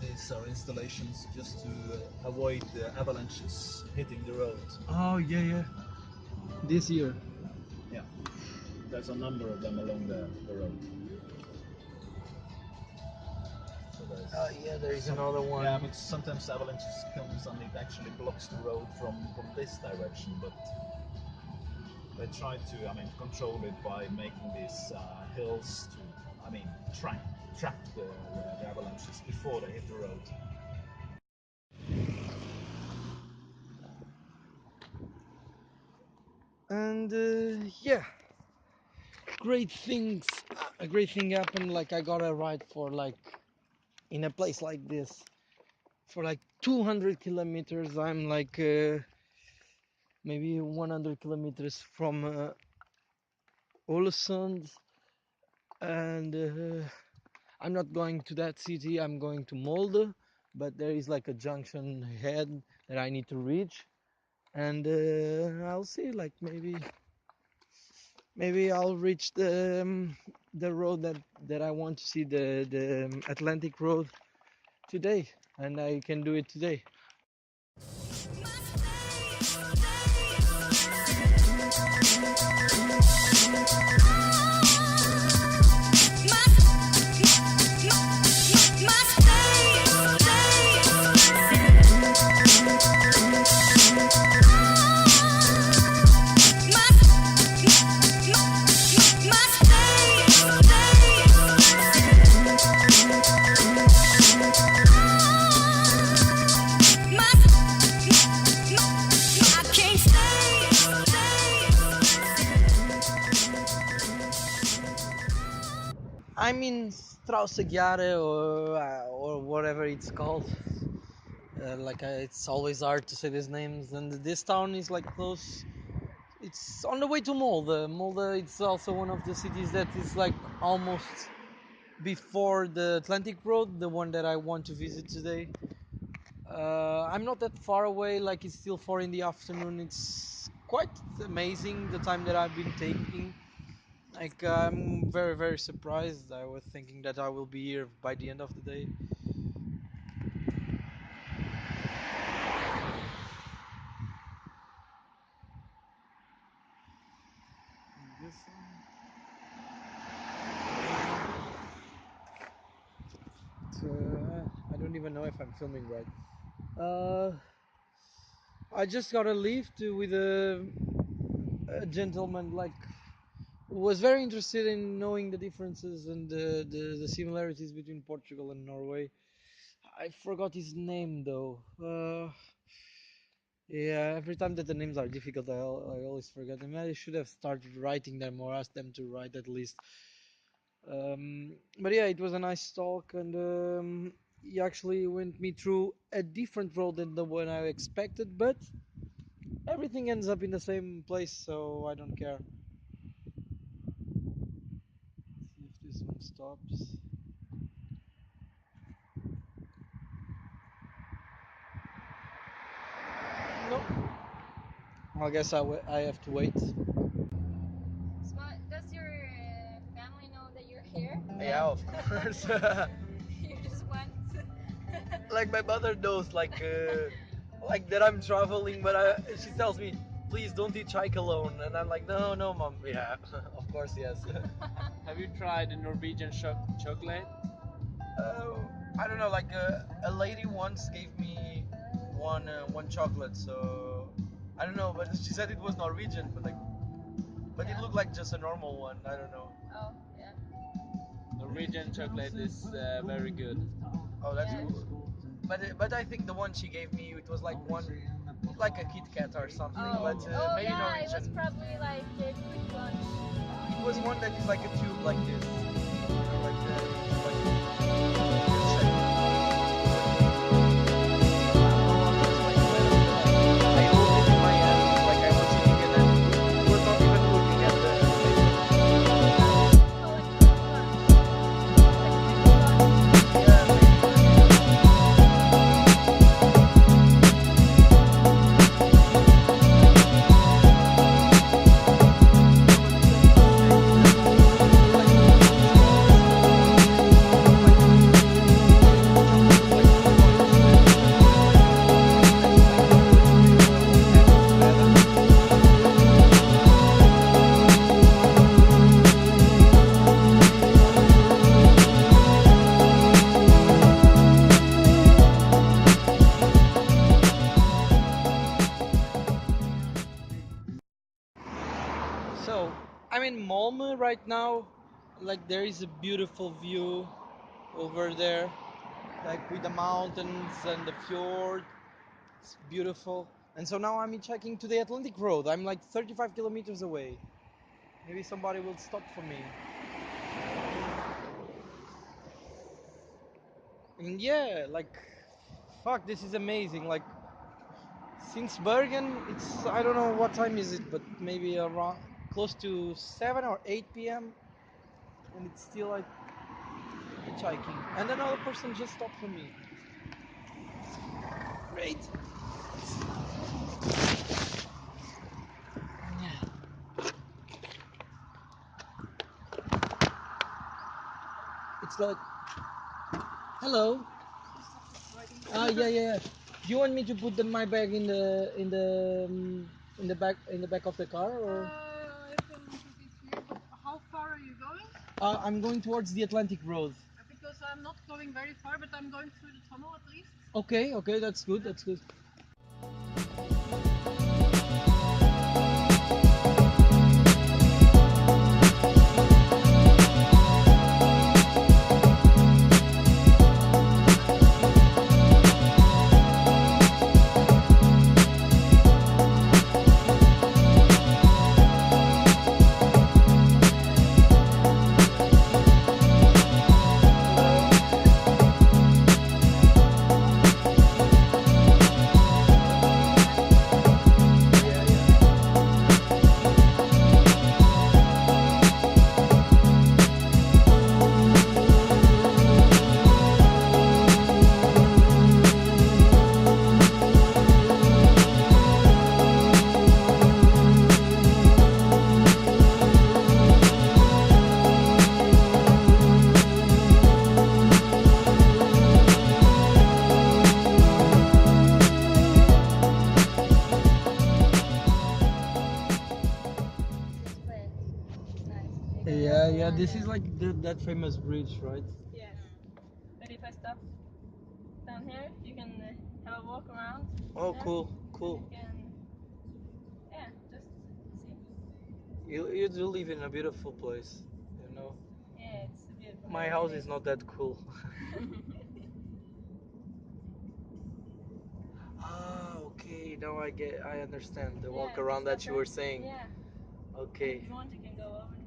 These are installations just to avoid avalanches hitting the road. Oh yeah. This year. Yeah, there's a number of them along the road. So Yeah, there is another one. Yeah, but sometimes avalanches comes and it actually blocks the road from this direction. But they try to, control it by making these hills to, trap the avalanches before they hit the road. And yeah, great things. A great thing happened. Like I got a ride for like in a place like this for like 200 kilometers. I'm like maybe 100 kilometers from Ålesund, and I'm not going to that city. I'm going to Molde, but there is like a junction ahead that I need to reach, and I'll see. Like maybe I'll reach the road that I want to see, the Atlantic road today, and I can do it today. I'm in Straussegare or whatever it's called. It's always hard to say these names, and this town is like close. It's on the way to Molde. Molde it's also one of the cities that is like almost before the Atlantic Road, the one that I want to visit today. I'm not that far away. Like it's still 4 in the afternoon. It's quite amazing the time that I've been taking. Like I'm very surprised. I was thinking that I will be here by the end of the day. I don't even know if I'm filming right. I just got a lift with a gentleman like who was very interested in knowing the differences and the similarities between Portugal and Norway. I forgot his name though. Yeah, every time that the names are difficult, I always forget them. I should have started writing them or asked them to write at least. But yeah, it was a nice talk, and he actually went me through a different road than the one I expected, but everything ends up in the same place, so I don't care. See if this one stops. Nope. I guess I have to wait. So, does your family know that you're here? Yeah, of course. You just went. Like my mother knows, like that I'm traveling, but she tells me, please don't hitchhike alone, and I'm like, no, no, mom. Yeah, of course, yes. Have you tried the Norwegian chocolate? I don't know. Like a lady once gave me one chocolate, so I don't know. But she said it was Norwegian, but it looked like just a normal one. I don't know. Oh, yeah. Norwegian chocolate is very good. Oh, that's Yeah. cool. But I think the one she gave me, it was like like a Kit Kat or something. Oh, But maybe yeah, it was Norwegian. probably like a quick lunch. It was one that is like a tube like this. Like I hold it in my hand like I was eating it and was not even looking at the paper. Oh, like quick lunch. Like quick lunch. Yeah, maybe. So I'm in Malmö right now. Like there is a beautiful view over there, like with the mountains and the fjord. It's beautiful. And so now I'm hitchhiking to the Atlantic Road. I'm like 35 kilometers away. Maybe somebody will stop for me. And yeah, like, fuck, this is amazing. Like, since Bergen, it's, I don't know what time is it, but maybe around close to 7 or 8 p.m. And it's still like hitchhiking. And another person just stopped for me. Great. It's like, hello. Yeah, yeah, yeah. Do you want me to put my bag in the back of the car, or? I can put it here, but how far are you going? I'm going towards the Atlantic Road. Because I'm not going very far, but I'm going through the tunnel at least. Okay, okay, that's good, that's good. Yeah, this is like that famous bridge, right? Yes. But if I stop down here, you can have a walk around. Oh, there, cool, cool. And you can, yeah, just see. You do live in a beautiful place, you know. Yeah, it's a beautiful. My house is not that cool. Ah, okay. Now I understand the walk around that you were saying. Yeah. Okay. If you want, you can go over